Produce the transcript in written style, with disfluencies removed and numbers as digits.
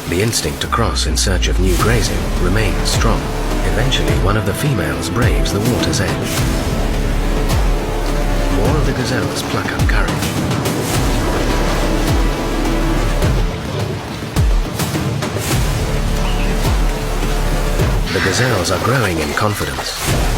The instinct to cross in search of new grazing remains strong. Eventually, one of the females braves the water's edge. More of the gazelles pluck up courage. The gazelles are growing in confidence.